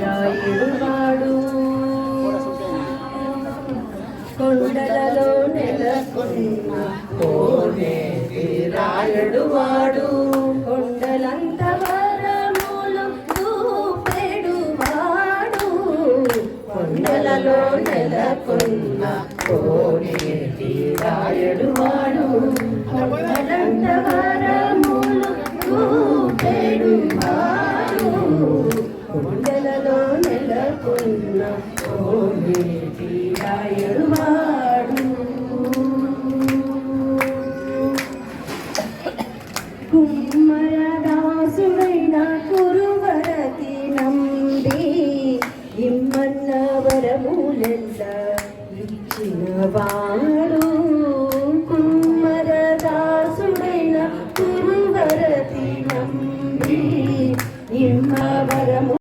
రాయుడువాడు కొండలలో నెలకొన్న కోనేటి రాయుడువాడు కొండలంత వరములు చూపెడువాడు కొండలలో నెలకొన్న కోనేటి రాయుడువాడు కొండలంత వరములు చూపెడువాడు కొండలలో నెలకొన్న కోనేటి రాయుడువాడు కుమ్మరదాసుడైన కురువరతి నంబి ఇమ్మన్న వరములెల్ల ఇచ్చిన వాడు కుమ్మరదాసుడైన కురువరతి నంబి ఇమ్మ వరము